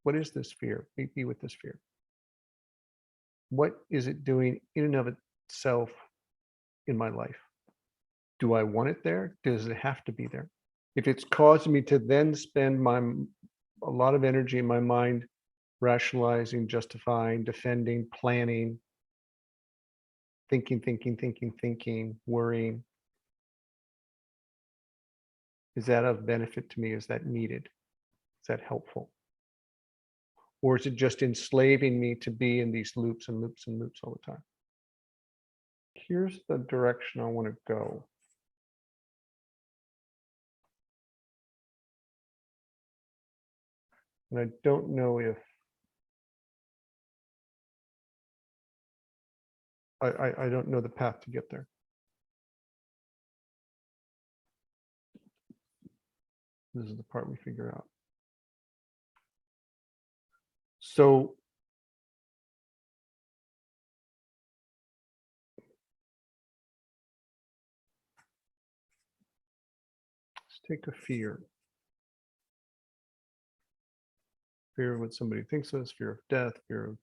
what is this fear? Be with this fear. What is it doing in and of itself in my life? Do I want it there? Does it have to be there? If it's causing me to then spend a lot of energy in my mind rationalizing, justifying, defending, planning, thinking, worrying, is that of benefit to me? Is that needed? Is that helpful? Or is it just enslaving me to be in these loops and loops and loops all the time? Here's the direction I want to go. And I don't know if I don't know the path to get there. This is the part we figure out. So let's take a fear. Fear of what somebody thinks of us, fear of death, fear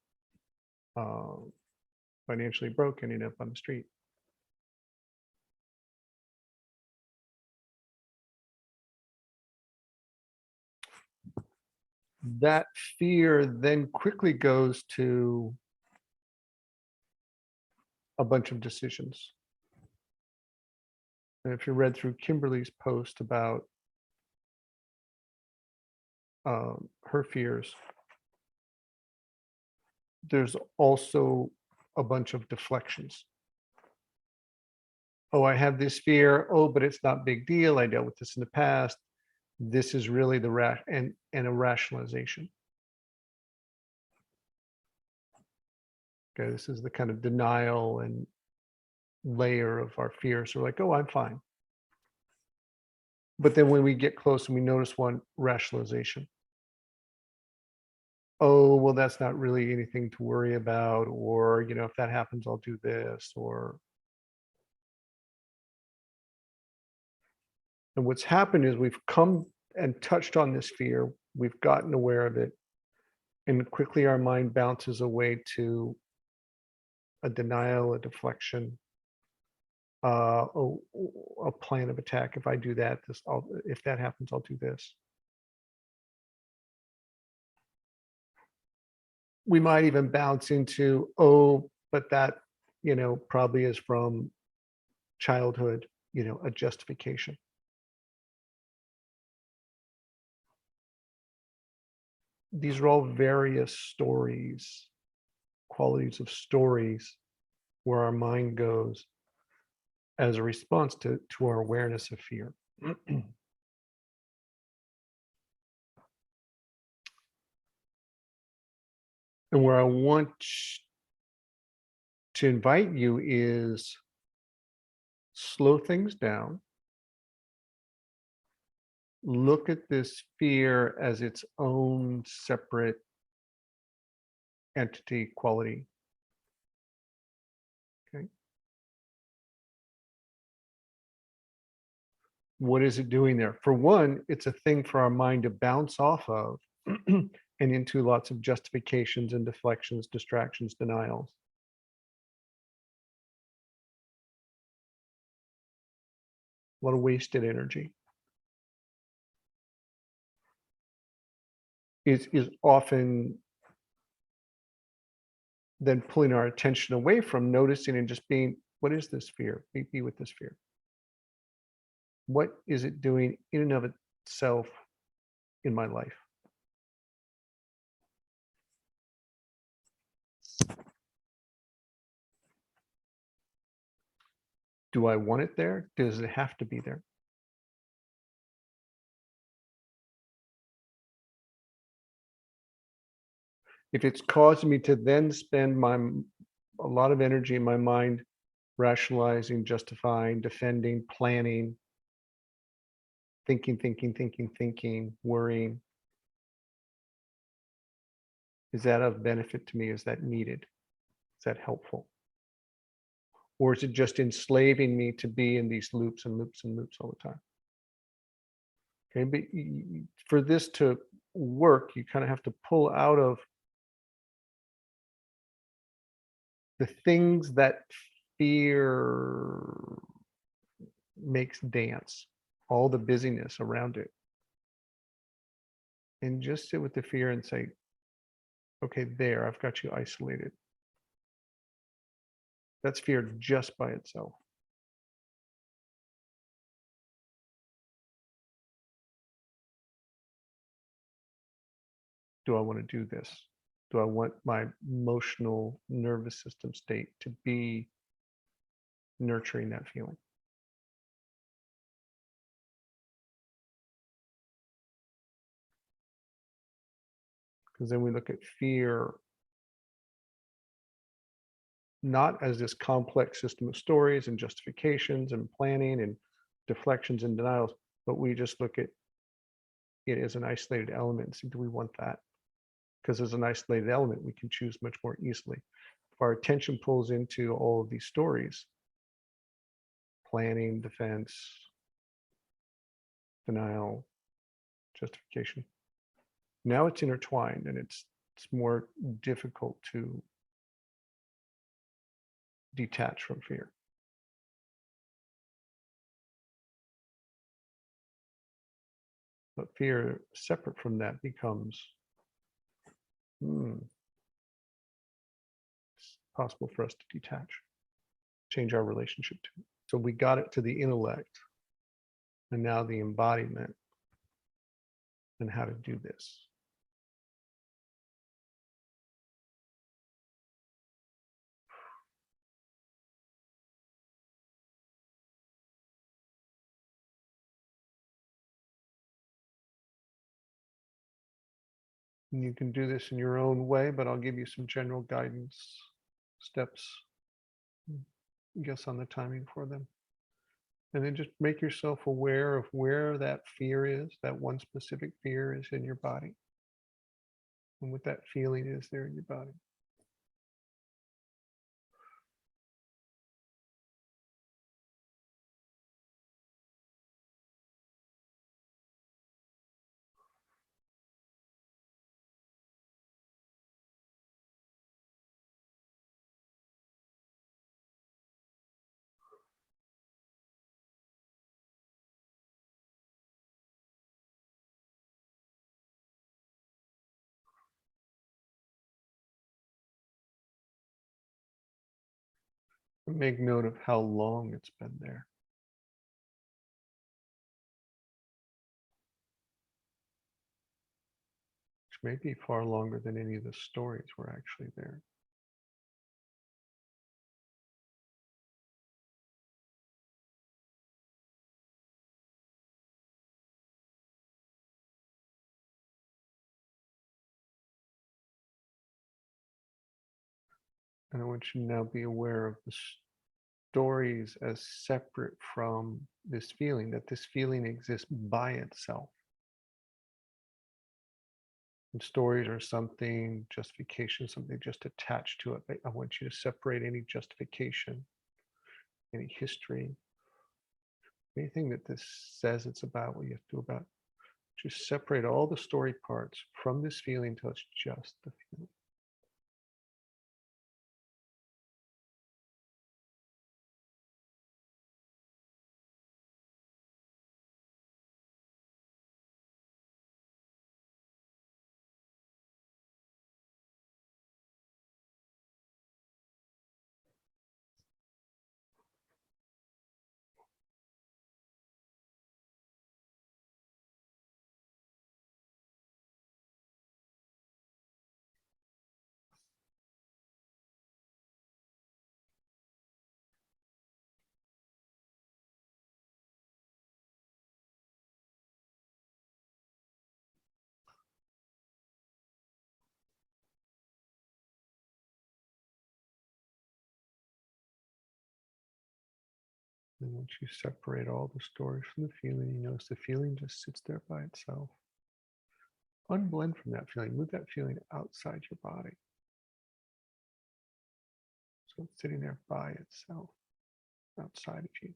of financially broke, ending up on the street. That fear then quickly goes to a bunch of decisions. And if you read through Kimberly's post about her fears, there's also a bunch of deflections. Oh, I have this fear. Oh, but it's not a big deal. I dealt with this in the past. This is really the and a rationalization. Okay, this is the kind of denial and layer of our fears. So we're like, oh, I'm fine. But then when we get close and we notice one rationalization, oh, well, that's not really anything to worry about, or, you know, if that happens, I'll do this, or. And what's happened is we've come and touched on this fear, we've gotten aware of it, and quickly our mind bounces away to a denial, a deflection, a plan of attack. If I do that, if that happens, I'll do this. We might even bounce into, oh, but that, you know, probably is from childhood, you know, a justification. These are all various stories, qualities of stories where our mind goes as a response to our awareness of fear. And where I want to invite you is slow things down. Look at this fear as its own separate entity, quality. Okay. What is it doing there? For one, it's a thing for our mind to bounce off of and into lots of justifications and deflections, distractions, denials. A lot of wasted energy. Is often then pulling our attention away from noticing and just being, what is this fear? Be with this fear. What is it doing in and of itself in my life? Do I want it there? Does it have to be there? If it's causing me to then spend a lot of energy in my mind rationalizing, justifying, defending, planning, thinking, worrying, is that of benefit to me? Is that needed? Is that helpful? Or is it just enslaving me to be in these loops and loops and loops all the time? Okay, but for this to work, you kind of have to pull out of the things that fear makes dance, all the busyness around it, and just sit with the fear and say, okay, there, I've got you isolated. That's fear just by itself. Do I want to do this? Do I want my emotional nervous system state to be nurturing that feeling? Because then we look at fear not as this complex system of stories and justifications and planning and deflections and denials, but we just look at it as an isolated element and see, do we want that? Because as an isolated element, we can choose much more easily. If our attention pulls into all of these stories, planning, defense, denial, justification, now it's intertwined and it's more difficult to detach from fear. But fear separate from that becomes it's possible for us to detach, change our relationship to it. So we got it to the intellect and now the embodiment and how to do this. And you can do this in your own way, but I'll give you some general guidance steps, I guess, on the timing for them. And then just make yourself aware of where that fear is, that one specific fear is in your body, and what that feeling is there in your body. And make note of how long it's been there. Which may be far longer than any of the stories were actually there. And I want you to now be aware of the stories as separate from this feeling, that this feeling exists by itself. And stories are something, justification, something just attached to it. I want you to separate any justification, any history, anything that this says it's about, what you have to do about. Just separate all the story parts from this feeling until it's just the feeling. And once you separate all the stories from the feeling, you notice the feeling just sits there by itself. Unblend from that feeling. Move that feeling outside your body. So it's sitting there by itself, outside of you.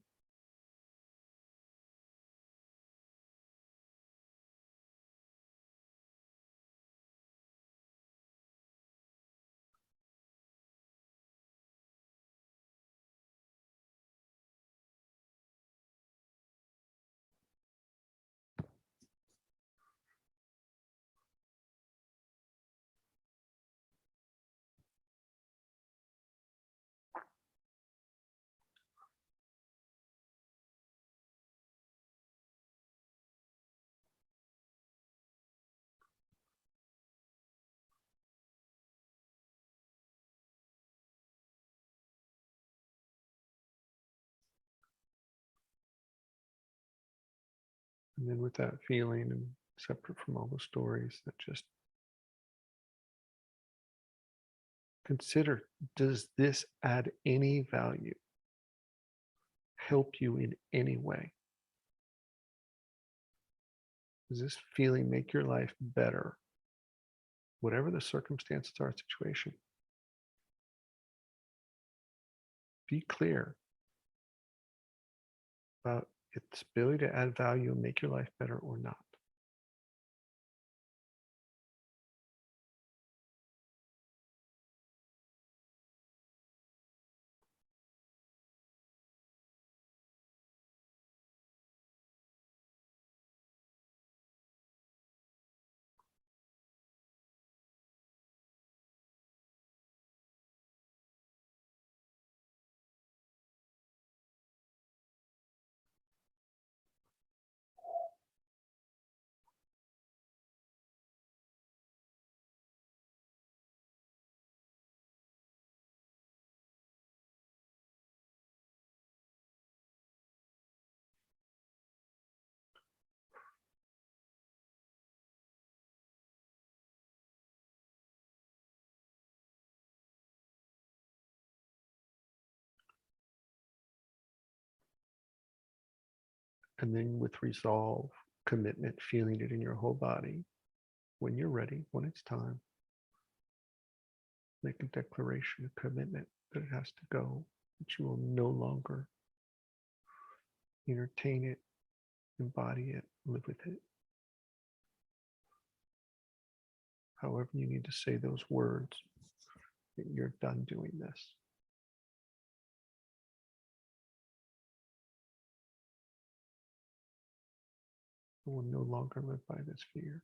And then with that feeling and separate from all the stories, that just consider, does this add any value? Help you in any way? Does this feeling make your life better? Whatever the circumstances or situation. Be clear about its ability to add value and make your life better or not. And then with resolve, commitment, feeling it in your whole body, when you're ready, when it's time, make a declaration of commitment that it has to go, that you will no longer entertain it, embody it, live with it. However you need to say those words, that you're done doing this. I will no longer live by this fear.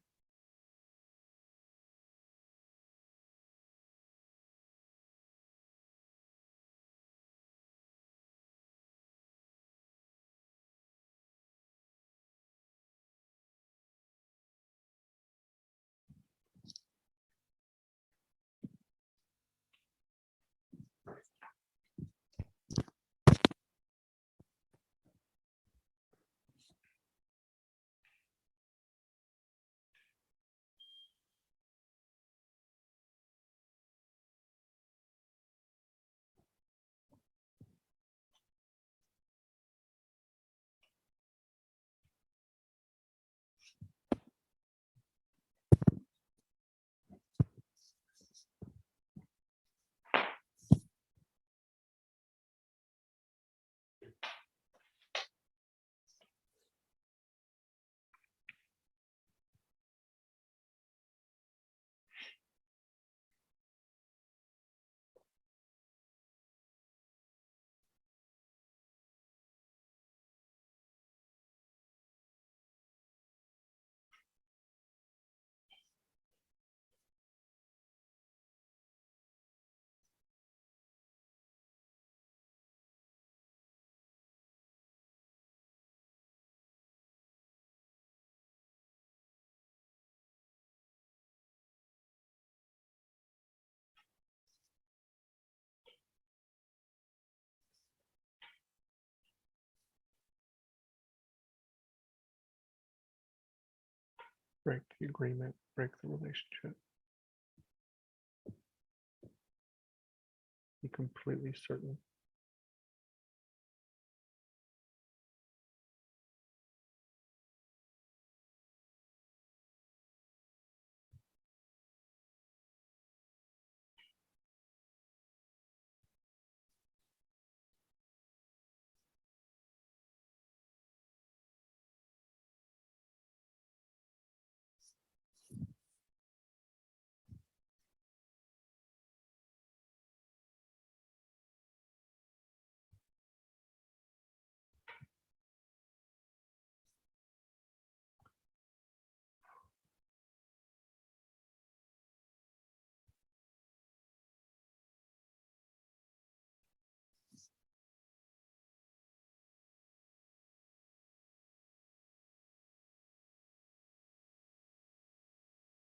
Break the agreement, break the relationship. Be completely certain.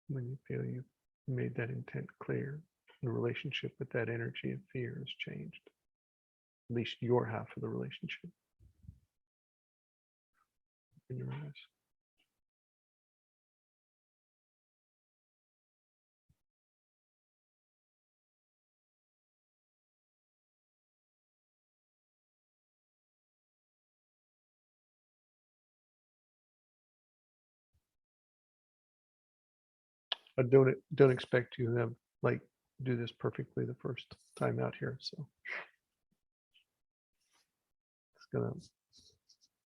When you feel you've made that intent clear, the relationship with that energy of fear has changed. At least your half of the relationship. In your eyes. I don't expect you to have, like, do this perfectly the first time out here, so. It's gonna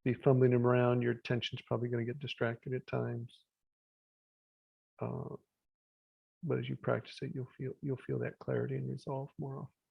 be fumbling around, your attention's probably gonna get distracted at times. But as you practice it, you'll feel that clarity and resolve more often.